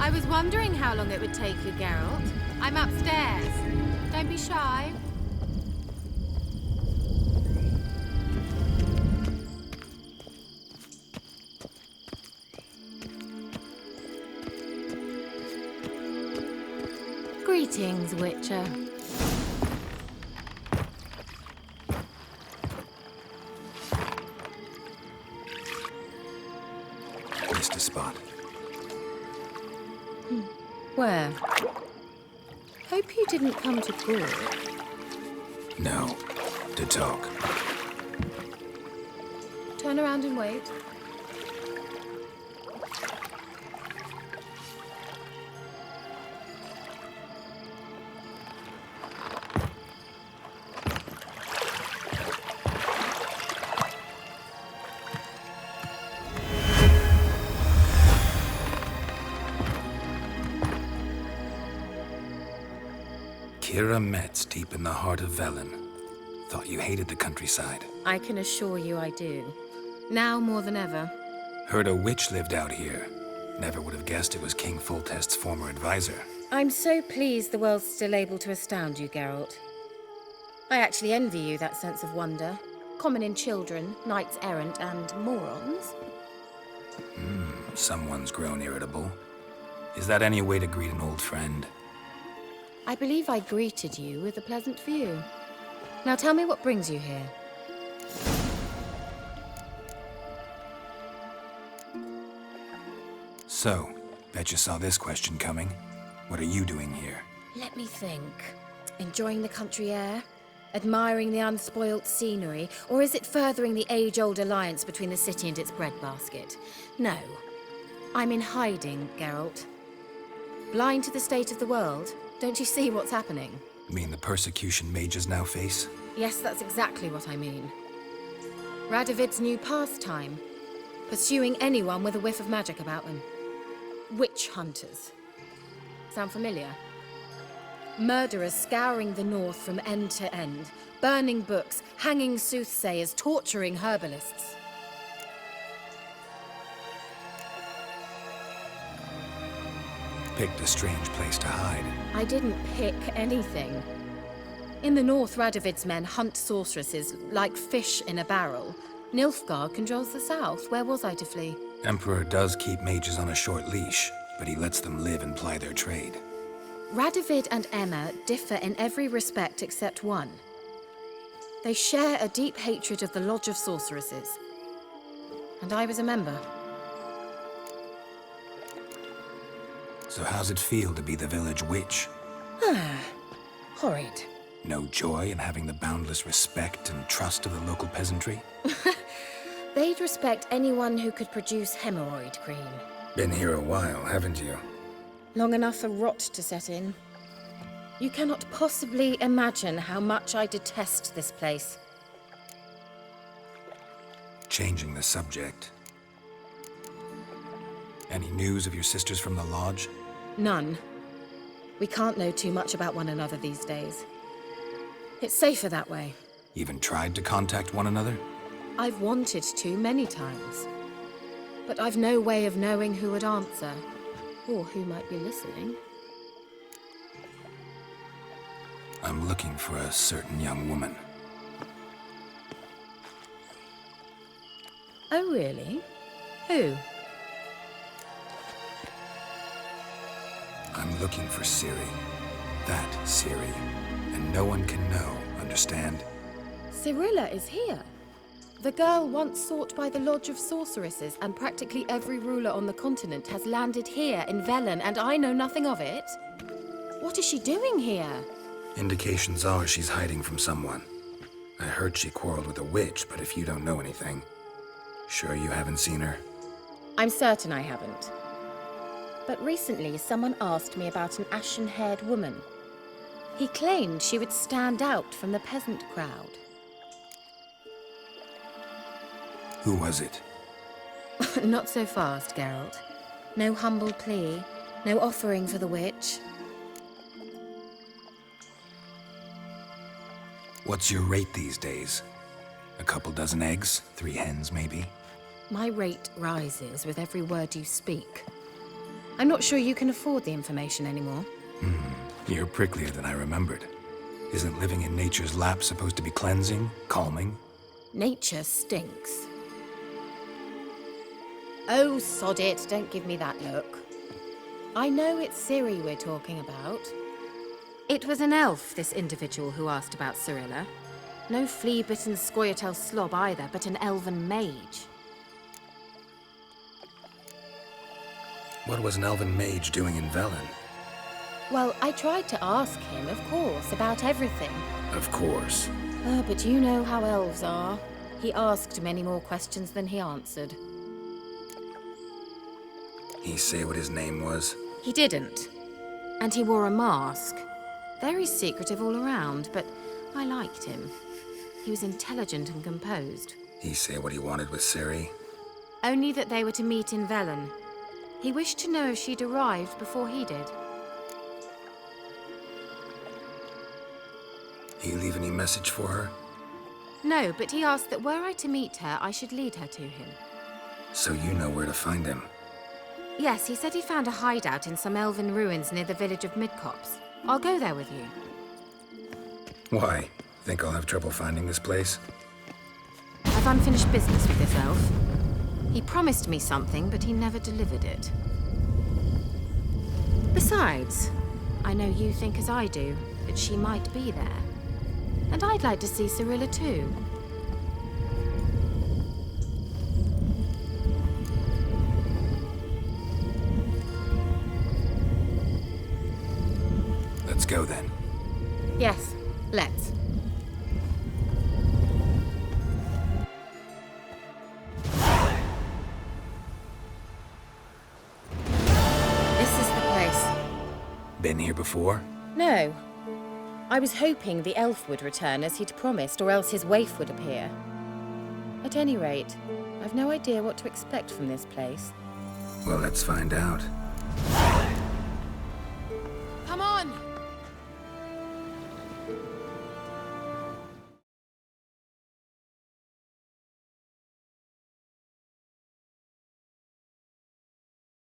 I was wondering how long it would take you, Geralt. I'm upstairs. Don't be shy. Greetings, Witcher. Missed a spot. Where? Hope you didn't come to court. No. To talk. Turn around and wait. Keira Metz, deep in the heart of Velen. Thought you hated the countryside. I can assure you I do. Now more than ever. Heard a witch lived out here. Never would have guessed it was King Foltest's former advisor. I'm so pleased the world's still able to astound you, Geralt. I actually envy you that sense of wonder. Common in children, knights errant, and morons. Someone's grown irritable. Is that any way to greet an old friend? I believe I greeted you with a pleasant view. Now tell me what brings you here. So, bet you saw this question coming. What are you doing here? Let me think. Enjoying the country air? Admiring the unspoilt scenery? Or is it furthering the age-old alliance between the city and its breadbasket? No. I'm in hiding, Geralt. Blind to the state of the world? Don't you see what's happening? You mean the persecution mages now face? Yes, that's exactly what I mean. Radovid's new pastime. Pursuing anyone with a whiff of magic about them. Witch hunters. Sound familiar? Murderers scouring the north from end to end. Burning books, hanging soothsayers, torturing herbalists. Picked a strange place to hide. I didn't pick anything. In the north, Radovid's men hunt sorceresses like fish in a barrel. Nilfgaard controls the south. Where was I to flee? Emperor does keep mages on a short leash, but he lets them live and ply their trade. Radovid and Emma differ in every respect except one. They share a deep hatred of the Lodge of Sorceresses. And I was a member. So how's it feel to be the village witch? Horrid. No joy in having the boundless respect and trust of the local peasantry? They'd respect anyone who could produce hemorrhoid cream. Been here a while, haven't you? Long enough for rot to set in. You cannot possibly imagine how much I detest this place. Changing the subject. Any news of your sisters from the lodge? None. We can't know too much about one another these days. It's safer that way. Even tried to contact one another? I've wanted to many times. But I've no way of knowing who would answer, or who might be listening. I'm looking for a certain young woman. Oh, really? Who? I'm looking for Ciri. That Ciri. And no one can know, understand? Cirilla is here. The girl once sought by the Lodge of Sorceresses, and practically every ruler on the continent has landed here in Velen, and I know nothing of it. What is she doing here? Indications are she's hiding from someone. I heard she quarreled with a witch, but if you don't know anything, sure you haven't seen her? I'm certain I haven't. But recently, someone asked me about an ashen-haired woman. He claimed she would stand out from the peasant crowd. Who was it? Not so fast, Geralt. No humble plea, no offering for the witch. What's your rate these days? A couple dozen eggs? 3 hens, maybe? My rate rises with every word you speak. I'm not sure you can afford the information anymore. You're pricklier than I remembered. Isn't living in nature's lap supposed to be cleansing, calming? Nature stinks. Oh, sod it, don't give me that look. I know it's Ciri we're talking about. It was an elf, this individual who asked about Cirilla. No flea-bitten Scoia'tael slob either, but an elven mage. What was an elven mage doing in Velen? Well, I tried to ask him, of course, about everything. Of course. But you know how elves are. He asked many more questions than he answered. He say what his name was? He didn't. And he wore a mask. Very secretive all around, but I liked him. He was intelligent and composed. He say what he wanted with Ciri? Only that they were to meet in Velen. He wished to know if she'd arrived before he did. He leave any message for her? No, but he asked that were I to meet her, I should lead her to him. So you know where to find him? Yes, he said he found a hideout in some elven ruins near the village of Midcopse. I'll go there with you. Why? Think I'll have trouble finding this place? I've unfinished business with this elf. He promised me something, but he never delivered it. Besides, I know you think as I do, that she might be there. And I'd like to see Cirilla too. Let's go then. Yes, let's. This is the place. Been here before? No. I was hoping the elf would return as he'd promised, or else his waif would appear. At any rate, I've no idea what to expect from this place. Well, let's find out. Come on!